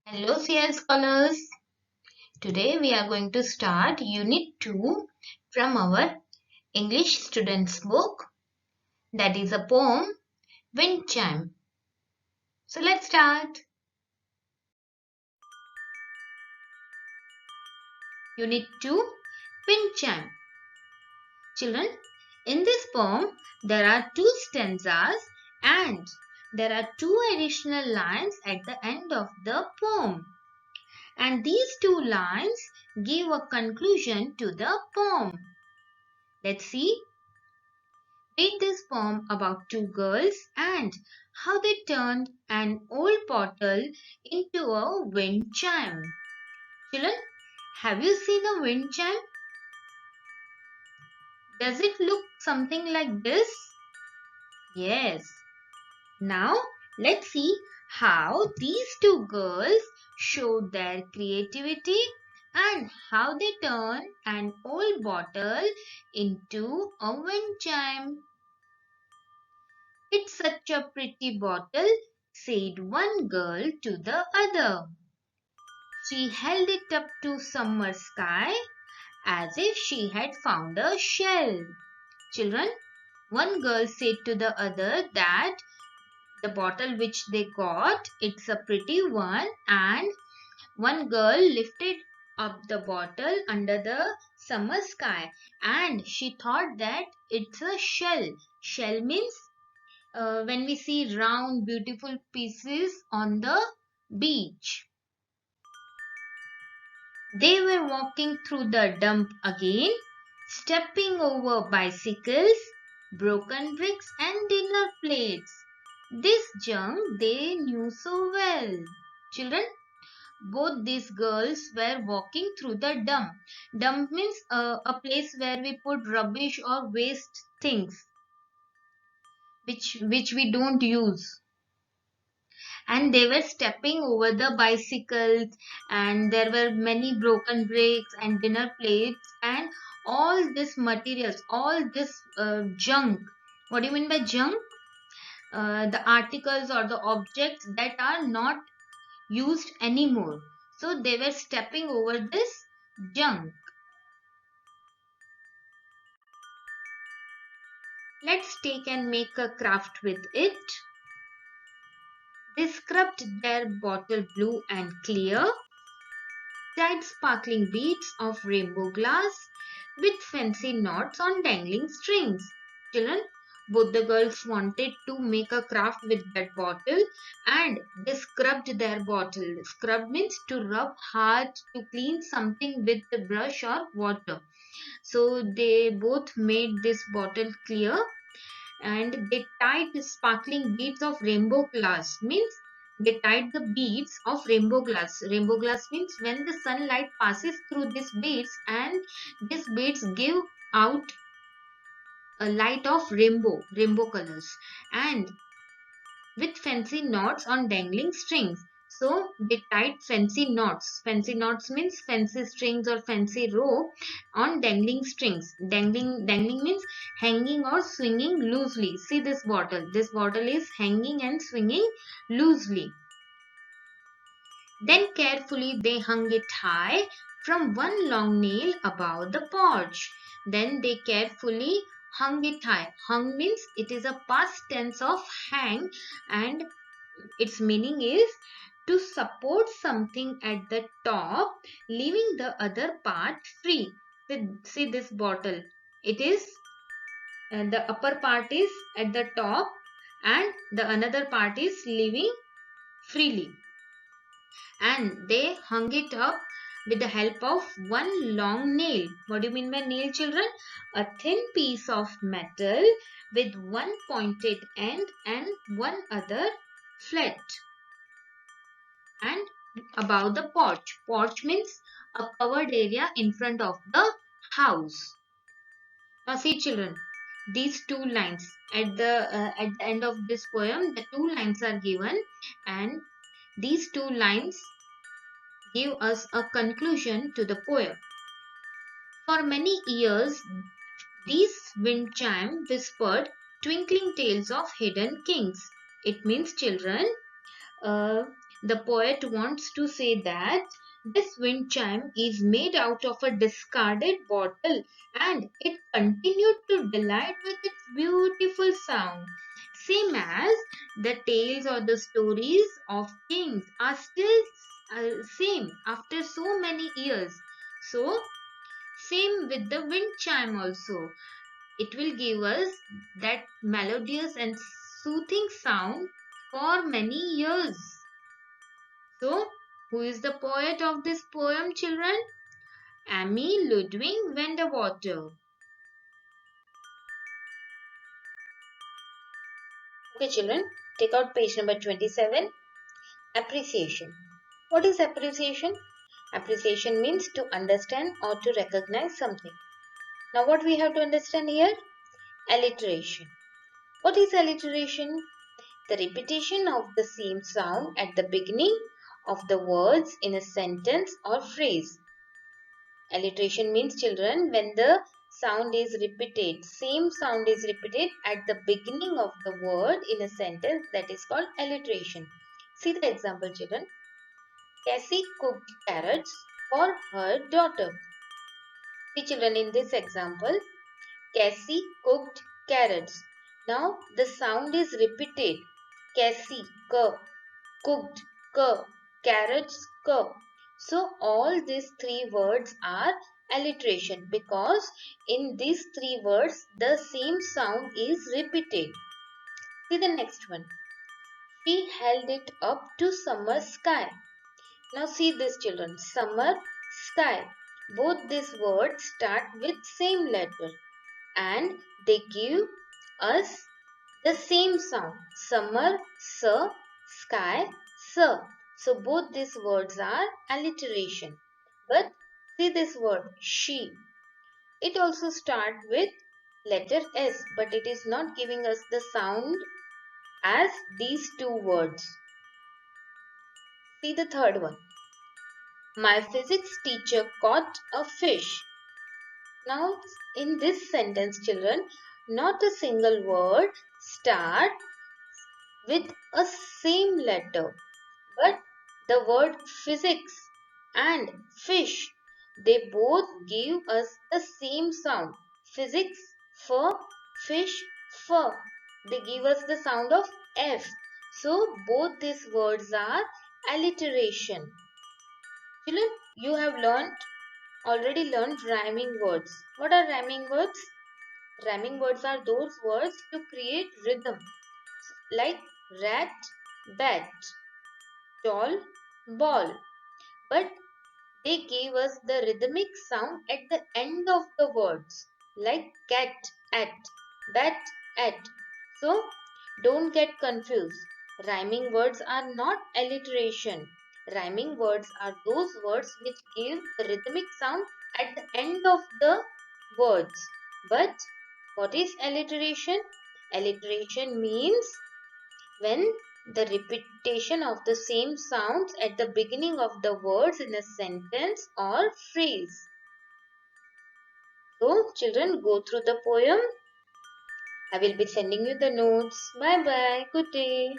Hello CL scholars. Today we are going to start Unit 2 from our English students book, that is a poem Wind Chime. So let's start. Unit 2 Wind Chime. Children, in this poem there are two stanzas and there are two additional lines at the end of the poem. And these two lines give a conclusion to the poem. Let's see. Read this poem about two girls and how they turned an old bottle into a wind chime. Children, have you seen a wind chime? Does it look something like this? Yes. Now, let's see how these two girls showed their creativity and how they turned an old bottle into a wind chime. "It's such a pretty bottle," said one girl to the other. She held it up to summer sky as if she had found a shell. Children, one girl said to the other that the bottle which they got, it's a pretty one, and one girl lifted up the bottle under the summer sky and she thought that it's a shell. Shell means when we see round beautiful pieces on the beach. They were walking through the dump again, stepping over bicycles, broken bricks and dinner plates. This junk they knew so well. Children, both these girls were walking through the dump. Dump means a place where we put rubbish or waste things which we don't use. And they were stepping over the bicycles and there were many broken bricks and dinner plates and all this materials, all this junk. What do you mean by junk? The articles or the objects that are not used anymore. So they were stepping over this junk. Let's take and make a craft with it. They scrubbed their bottle blue and clear, tied sparkling beads of rainbow glass with fancy knots on dangling strings. Children, both the girls wanted to make a craft with that bottle and they scrubbed their bottle. Scrub means to rub hard to clean something with the brush or water. So they both made this bottle clear and they tied the sparkling beads of rainbow glass. Means they tied the beads of rainbow glass. Rainbow glass means when the sunlight passes through these beads and these beads give out a light of rainbow colors, and with fancy knots on dangling strings. So they tied fancy knots. Fancy knots means fancy strings or fancy rope on dangling strings. Dangling means hanging or swinging loosely. See this bottle. This bottle is hanging and swinging loosely. Then carefully they hung it high from one long nail above the porch. Then they carefully hung it high. Hung means it is a past tense of hang and its meaning is to support something at the top, leaving the other part free. See this bottle. It is the upper part is at the top and the another part is leaving freely. And they hung it up with the help of one long nail. What do you mean by nail, children? A thin piece of metal with one pointed end and one other flat. And above the porch. Porch means a covered area in front of the house. Now see children, these two lines at the end of this poem, the two lines are given and these two lines give us a conclusion to the poem. For many years, these wind chime whispered twinkling tales of hidden kings. It means children, The poet wants to say that this wind chime is made out of a discarded bottle and it continued to delight with its beautiful sound. Same as the tales or the stories of kings are still same after so many years. So, same with the wind chime also. It will give us that melodious and soothing sound for many years. So, who is the poet of this poem, children? Emil Ludwig van der Water. Okay, children, take out page number 27. Appreciation. What is appreciation? Appreciation means to understand or to recognize something. Now, what we have to understand here? Alliteration. What is alliteration? The repetition of the same sound at the beginning of the words in a sentence or phrase. Alliteration means, children, when the sound is repeated, same sound is repeated at the beginning of the word in a sentence, that is called alliteration. See the example, children. Cassie cooked carrots for her daughter. See, children, in this example, Cassie cooked carrots. Now the sound is repeated. Cassie, cooked, carrots, So all these three words are alliteration because in these three words the same sound is repeated. See the next one. She held it up to summer sky. Now see this, children. Summer, sky. Both these words start with same letter and they give us the same sound. Summer, sky, So both these words are alliteration. But see this word, she. It also starts with letter S, but it is not giving us the sound as these two words. See the third one. My physics teacher caught a fish. Now, in this sentence, children, not a single word start with a same letter, but the word physics and fish, they both give us the same sound. Physics, fish, fur. They give us the sound of F. So, both these words are alliteration. Children, you have already learned rhyming words. What are rhyming words? Rhyming words are those words to create rhythm, like rat, bat, doll, ball. But they gave us the rhythmic sound at the end of the words, like cat, at, bat, at. So, don't get confused. Rhyming words are not alliteration. Rhyming words are those words which give the rhythmic sound at the end of the words. But what is alliteration? Alliteration means when the repetition of the same sounds at the beginning of the words in a sentence or phrase. So, children, go through the poem. I will be sending you the notes. Bye bye. Good day.